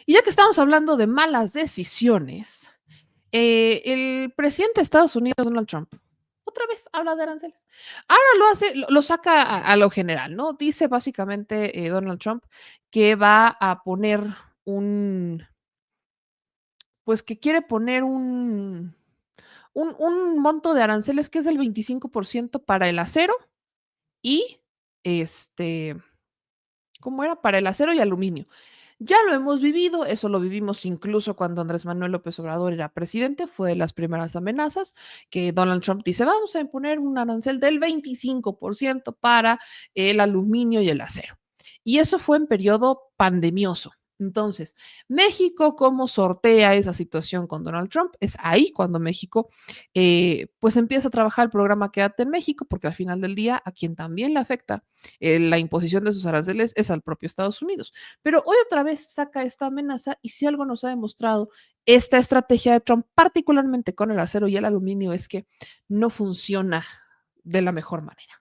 Y ya que estamos hablando de malas decisiones, el presidente de Estados Unidos, Donald Trump, otra vez habla de aranceles. Ahora lo hace, lo saca a lo general, ¿no? Dice básicamente Donald Trump que va a poner un, pues que quiere poner un monto de aranceles que es del 25% para el acero y este, ¿cómo era? Para el acero y aluminio. Ya lo hemos vivido, eso lo vivimos incluso cuando Andrés Manuel López Obrador era presidente, fue de las primeras amenazas que Donald Trump dice, vamos a imponer un arancel del 25% para el aluminio y el acero. Y eso fue en periodo pandemioso. Entonces, México, ¿cómo sortea esa situación con Donald Trump? Es ahí cuando México, pues empieza a trabajar el programa Quédate en México, porque al final del día, a quien también le afecta la imposición de sus aranceles es al propio Estados Unidos. Pero hoy otra vez saca esta amenaza y si algo nos ha demostrado esta estrategia de Trump, particularmente con el acero y el aluminio, es que no funciona de la mejor manera.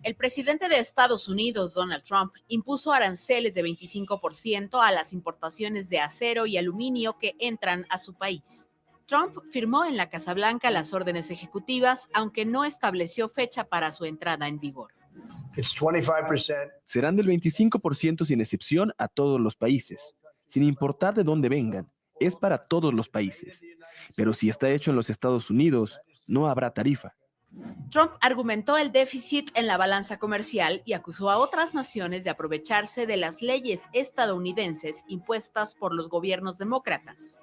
El presidente de Estados Unidos, Donald Trump, impuso aranceles de 25% a las importaciones de acero y aluminio que entran a su país. Trump firmó en la Casa Blanca las órdenes ejecutivas, aunque no estableció fecha para su entrada en vigor. Serán del 25% sin excepción a todos los países, sin importar de dónde vengan. Es para todos los países. Pero si está hecho en los Estados Unidos, no habrá tarifa. Trump argumentó el déficit en la balanza comercial y acusó a otras naciones de aprovecharse de las leyes estadounidenses impuestas por los gobiernos demócratas.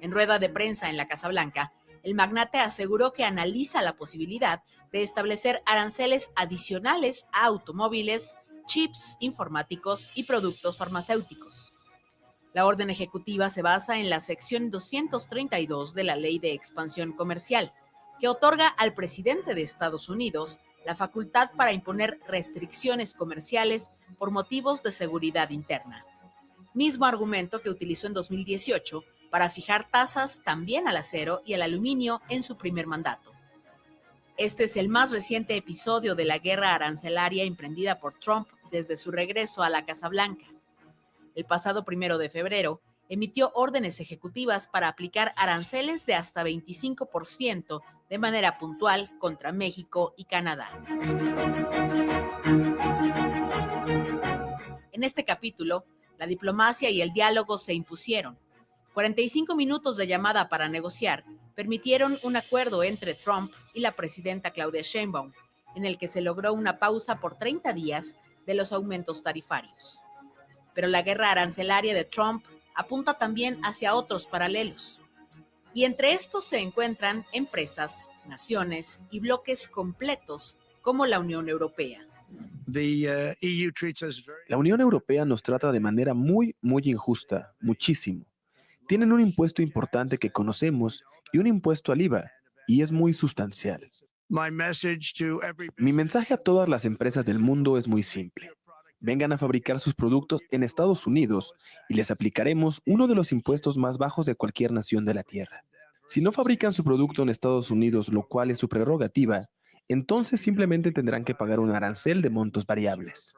En rueda de prensa en la Casa Blanca, el magnate aseguró que analiza la posibilidad de establecer aranceles adicionales a automóviles, chips informáticos y productos farmacéuticos. La orden ejecutiva se basa en la sección 232 de la Ley de Expansión Comercial, que otorga al presidente de Estados Unidos la facultad para imponer restricciones comerciales por motivos de seguridad interna. Mismo argumento que utilizó en 2018 para fijar tasas también al acero y al aluminio en su primer mandato. Este es el más reciente episodio de la guerra arancelaria emprendida por Trump desde su regreso a la Casa Blanca. El pasado 1 de febrero, emitió órdenes ejecutivas para aplicar aranceles de hasta 25% de manera puntual contra México y Canadá. En este capítulo, la diplomacia y el diálogo se impusieron. 45 minutos de llamada para negociar permitieron un acuerdo entre Trump y la presidenta Claudia Sheinbaum, en el que se logró una pausa por 30 días de los aumentos tarifarios. Pero la guerra arancelaria de Trump apunta también hacia otros paralelos. Y entre estos se encuentran empresas, naciones y bloques completos como la Unión Europea. La Unión Europea nos trata de manera muy injusta, muchísimo. Tienen un impuesto importante que conocemos y un impuesto al IVA, y es muy sustancial. Mi mensaje a todas las empresas del mundo es muy simple. Vengan a fabricar sus productos en Estados Unidos y les aplicaremos uno de los impuestos más bajos de cualquier nación de la Tierra. Si no fabrican su producto en Estados Unidos, lo cual es su prerrogativa, entonces simplemente tendrán que pagar un arancel de montos variables.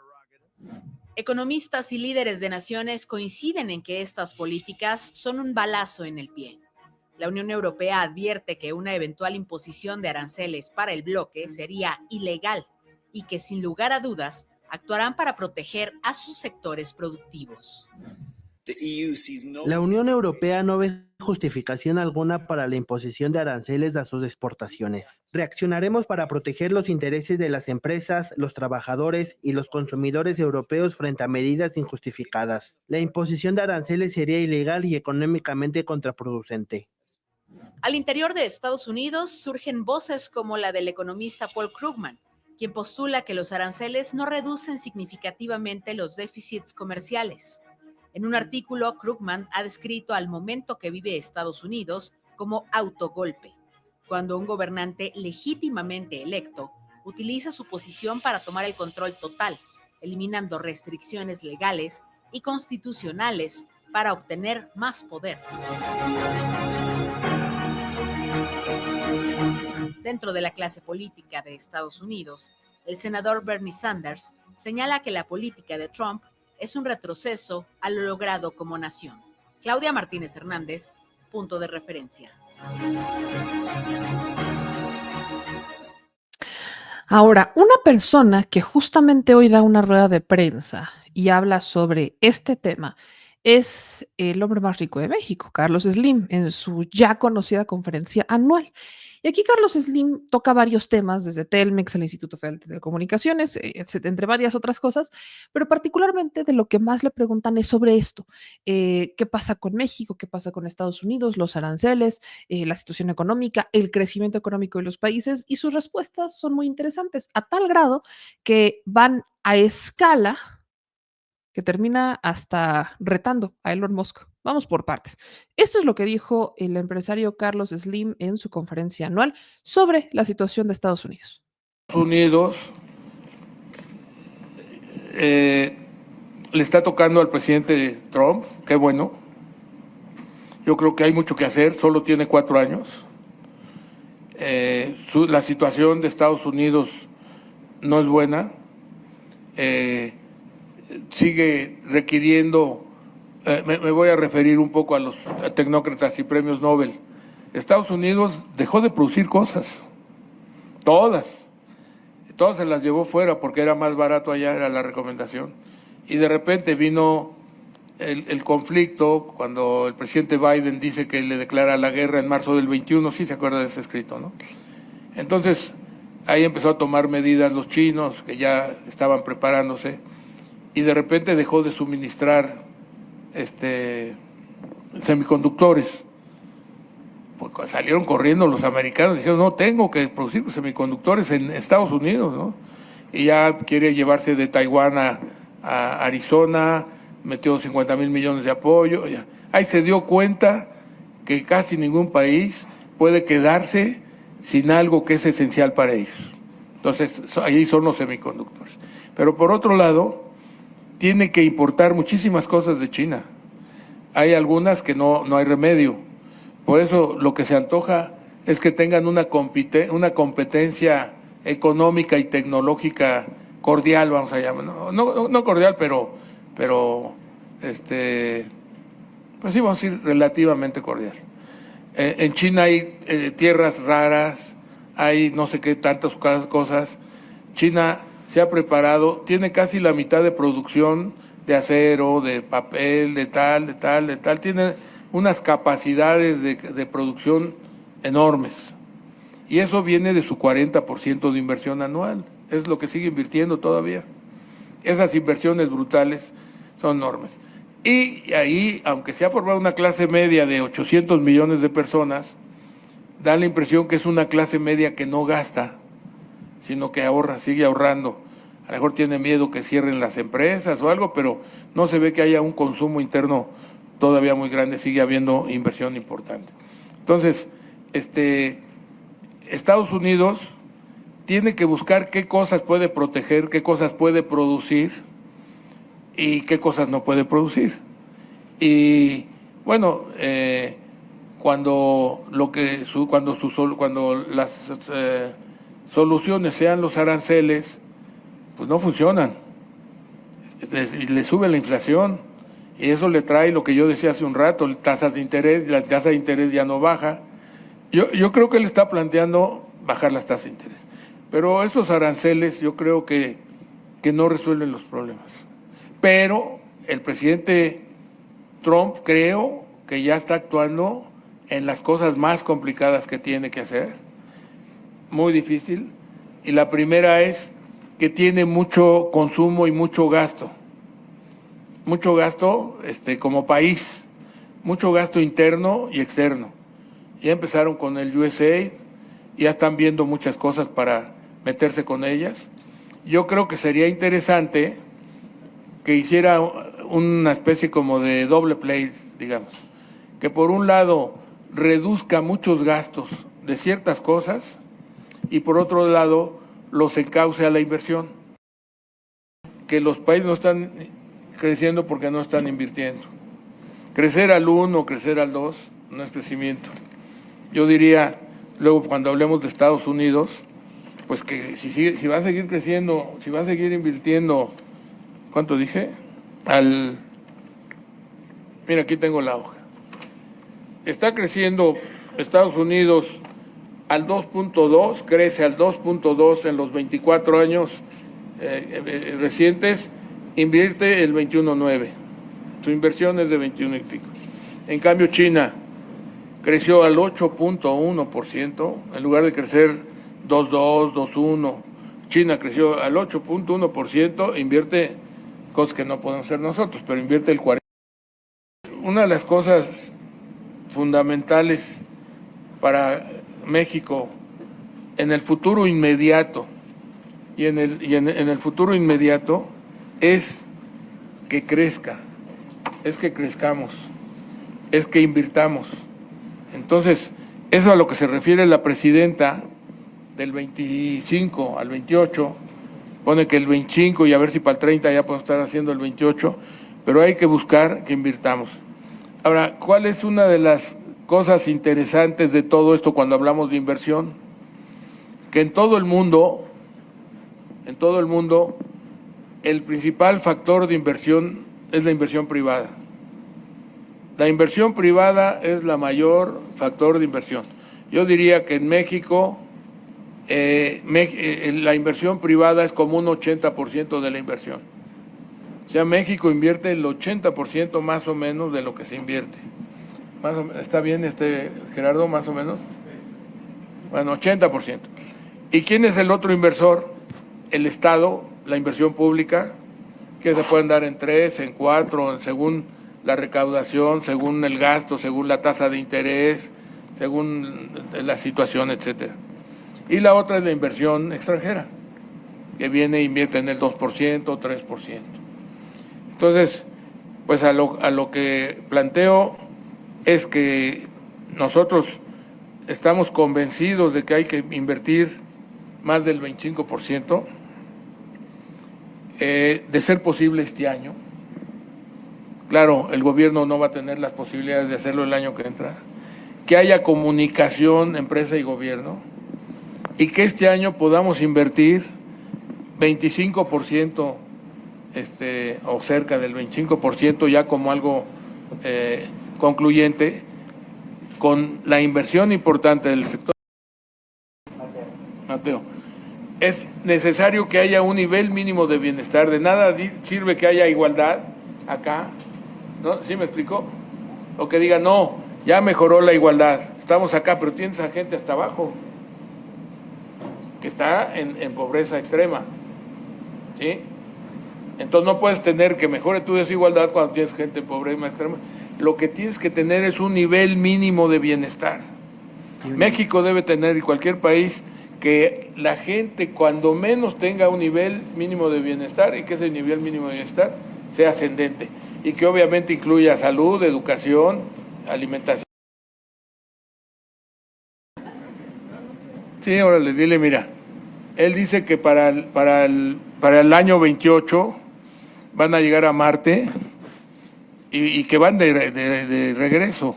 Economistas y líderes de naciones coinciden en que estas políticas son un balazo en el pie. La Unión Europea advierte que una eventual imposición de aranceles para el bloque sería ilegal y que, sin lugar a dudas, actuarán para proteger a sus sectores productivos. La Unión Europea no ve justificación alguna para la imposición de aranceles a sus exportaciones. Reaccionaremos para proteger los intereses de las empresas, los trabajadores y los consumidores europeos frente a medidas injustificadas. La imposición de aranceles sería ilegal y económicamente contraproducente. Al interior de Estados Unidos surgen voces como la del economista Paul Krugman, quien postula que los aranceles no reducen significativamente los déficits comerciales. En un artículo, Krugman ha descrito al momento que vive Estados Unidos como autogolpe, cuando un gobernante legítimamente electo utiliza su posición para tomar el control total, eliminando restricciones legales y constitucionales para obtener más poder. Dentro de la clase política de Estados Unidos, el senador Bernie Sanders señala que la política de Trump es un retroceso a lo logrado como nación. Claudia Martínez Hernández, punto de referencia. Ahora, una persona que justamente hoy da una rueda de prensa y habla sobre este tema es el hombre más rico de México, Carlos Slim, en su ya conocida conferencia anual. Y aquí Carlos Slim toca varios temas, desde Telmex, el Instituto Federal de Telecomunicaciones, entre varias otras cosas, pero particularmente de lo que más le preguntan es sobre esto. ¿Qué pasa con México? ¿Qué pasa con Estados Unidos? Los aranceles, la situación económica, el crecimiento económico de los países, y sus respuestas son muy interesantes, a tal grado que van a escala que termina hasta retando a Elon Musk. Vamos por partes. Esto es lo que dijo el empresario Carlos Slim en su conferencia anual sobre la situación de Estados Unidos. Estados Unidos le está tocando al presidente Trump, qué bueno. Yo creo que hay mucho que hacer, solo tiene 4 años. La situación de Estados Unidos no es buena. Sigue requiriendo, me voy a referir un poco a los tecnócratas y premios Nobel. Estados Unidos dejó de producir cosas, todas se las llevó fuera porque era más barato allá, era la recomendación. Y de repente vino el conflicto cuando el presidente Biden dice que le declara la guerra en marzo del 21, sí se acuerda de ese escrito, ¿no? Entonces ahí empezó a tomar medidas los chinos que ya estaban preparándose, y de repente dejó de suministrar semiconductores. Pues salieron corriendo los americanos, dijeron, no, tengo que producir semiconductores en Estados Unidos, ¿no? Y ya quiere llevarse de Taiwán a Arizona, metió 50,000 millones de apoyo. Ya. Ahí se dio cuenta que casi ningún país puede quedarse sin algo que es esencial para ellos. Entonces, ahí son los semiconductores. Pero por otro lado, tiene que importar muchísimas cosas de China. Hay algunas que no hay remedio. Por eso lo que se antoja es que tengan una competencia económica y tecnológica cordial, vamos a llamar. No cordial, pero pues sí, vamos a decir relativamente cordial. En China hay tierras raras, hay no sé qué tantas cosas. China se ha preparado, tiene casi la mitad de producción de acero, de papel, de tal, tiene unas capacidades de producción enormes. Y eso viene de su 40% de inversión anual, es lo que sigue invirtiendo todavía. Esas inversiones brutales son enormes. Y ahí, aunque se ha formado una clase media de 800 millones de personas, da la impresión que es una clase media que no gasta, sino que ahorra, sigue ahorrando. A lo mejor tiene miedo que cierren las empresas o algo, pero no se ve que haya un consumo interno todavía muy grande, sigue habiendo inversión importante. Entonces, Estados Unidos tiene que buscar qué cosas puede proteger, qué cosas puede producir y qué cosas no puede producir. Y bueno, cuando las soluciones sean los aranceles, pues no funcionan, le sube la inflación y eso le trae lo que yo decía hace un rato, tasas de interés, la tasa de interés ya no baja. Yo creo que él está planteando bajar las tasas de interés, pero esos aranceles yo creo que no resuelven los problemas. Pero el presidente Trump creo que ya está actuando en las cosas más complicadas que tiene que hacer, muy difícil, y la primera es que tiene mucho consumo y mucho gasto como país, mucho gasto interno y externo. Ya empezaron con el USAID, ya están viendo muchas cosas para meterse con ellas. Yo creo que sería interesante que hiciera una especie como de doble play, digamos, que por un lado reduzca muchos gastos de ciertas cosas y por otro lado los encauce a la inversión. Que los países no están creciendo porque no están invirtiendo. crecer al 1, crecer al 2, no es crecimiento. Yo diría, luego cuando hablemos de Estados Unidos, pues que si va a seguir creciendo, si va a seguir invirtiendo, ¿cuánto dije? Mira, aquí tengo la hoja. Está creciendo Estados Unidos al 2.2, crece al 2.2 en los 24 años recientes, invierte el 21.9. Su inversión es de 21 y pico. En cambio, China creció al 8.1%, en lugar de crecer 2.2, 2.1. China creció al 8.1%, invierte cosas que no podemos hacer nosotros, pero invierte el 40%. Una de las cosas fundamentales para México en el futuro inmediato y en el futuro inmediato es que crezca, es que crezcamos, es que invirtamos. Entonces, eso a lo que se refiere la presidenta del 25 al 28, pone que el 25 y a ver si para el 30 ya podemos estar haciendo el 28, pero hay que buscar que invirtamos. Ahora, ¿cuál es una de las cosas interesantes de todo esto cuando hablamos de inversión? Que en todo el mundo, el principal factor de inversión es la inversión privada. La inversión privada es la mayor factor de inversión. Yo diría que en México la inversión privada es como un 80% de la inversión. O sea, México invierte el 80% más o menos de lo que se invierte. Más o menos, ¿está bien, Gerardo, más o menos? Bueno, 80%. ¿Y quién es el otro inversor? El Estado, la inversión pública, que se pueden dar en 3, en 4, según la recaudación, según el gasto, según la tasa de interés, según la situación, etcétera. Y la otra es la inversión extranjera, que viene e invierte en el 2%, 3%. Entonces, pues a lo que planteo es que nosotros estamos convencidos de que hay que invertir más del 25%, de ser posible este año. Claro, el gobierno no va a tener las posibilidades de hacerlo el año que entra. Que haya comunicación, empresa y gobierno, y que este año podamos invertir 25%, o cerca del 25% ya como algo concluyente, con la inversión importante del sector. Mateo, es necesario que haya un nivel mínimo de bienestar. De nada sirve que haya igualdad acá, ¿no? ¿Sí me explicó? O que diga, no, ya mejoró la igualdad, estamos acá, pero tienes a gente hasta abajo que está en pobreza extrema, ¿sí? Entonces no puedes tener que mejore tu desigualdad cuando tienes gente en pobreza extrema. Lo que tienes que tener es un nivel mínimo de bienestar. México debe tener, y cualquier país, que la gente cuando menos tenga un nivel mínimo de bienestar, y que ese nivel mínimo de bienestar sea ascendente, y que obviamente incluya salud, educación, alimentación. Sí, órale, dile, mira, él dice que para el año 28 van a llegar a Marte y que van de regreso.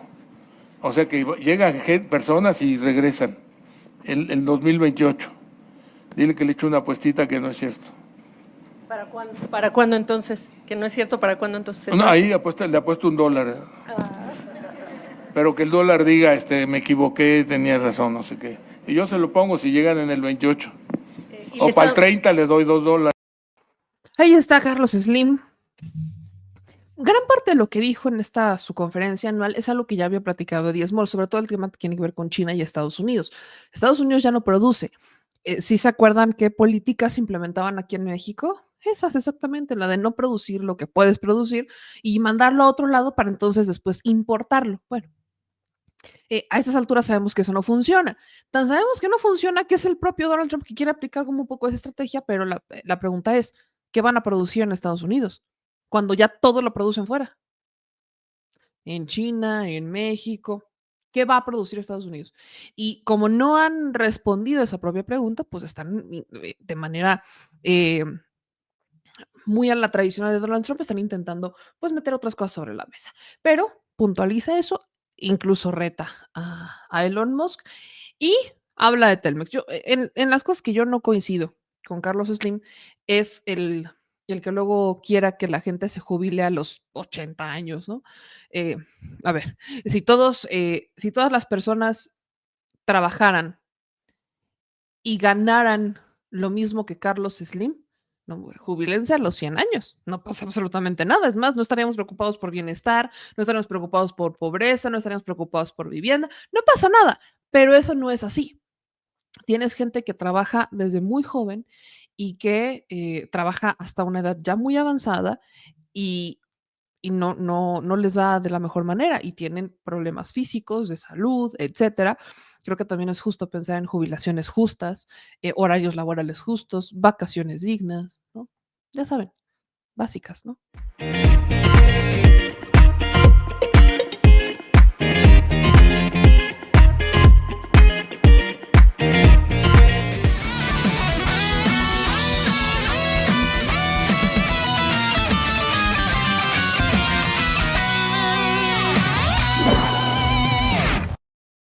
O sea que llegan personas y regresan el 2028. Dile que le echo una apuestita que no es cierto. ¿Para cuándo? ¿Para cuándo entonces? Que no es cierto, ¿para cuándo entonces? No, ahí le apuesto $1. Pero que el dólar diga, me equivoqué, tenía razón, no sé qué. Y yo se lo pongo si llegan en el 28. O para el 30 le doy $2. Ahí está Carlos Slim. Gran parte de lo que dijo en su conferencia anual es algo que ya había platicado de Díaz Moll, sobre todo el tema que tiene que ver con China y Estados Unidos. Estados Unidos ya no produce. ¿Sí se acuerdan qué políticas implementaban aquí en México? Esas exactamente, la de no producir lo que puedes producir y mandarlo a otro lado para entonces después importarlo. Bueno, a estas alturas sabemos que eso no funciona. Tan sabemos que no funciona que es el propio Donald Trump que quiere aplicar como un poco esa estrategia, pero la pregunta es, ¿qué van a producir en Estados Unidos? Cuando ya todo lo producen fuera. En China, en México. ¿Qué va a producir Estados Unidos? Y como no han respondido a esa propia pregunta, pues están de manera muy a la tradicional de Donald Trump, están intentando pues meter otras cosas sobre la mesa. Pero puntualiza eso, incluso reta a Elon Musk y habla de Telmex. Yo, en las cosas que yo no coincido con Carlos Slim es el que luego quiera que la gente se jubile a los 80 años, ¿no? Eh, a ver, si todas las personas trabajaran y ganaran lo mismo que Carlos Slim, no, jubílense a los 100 años, no pasa absolutamente nada. Es más, no estaríamos preocupados por bienestar, no estaríamos preocupados por pobreza, no estaríamos preocupados por vivienda, no pasa nada, pero eso no es así. Tienes gente que trabaja desde muy joven y que trabaja hasta una edad ya muy avanzada y, no les va de la mejor manera y tienen problemas físicos, de salud, etcétera. Creo que también es justo pensar en jubilaciones justas, horarios laborales justos, vacaciones dignas, ¿no? Ya saben, básicas, ¿no?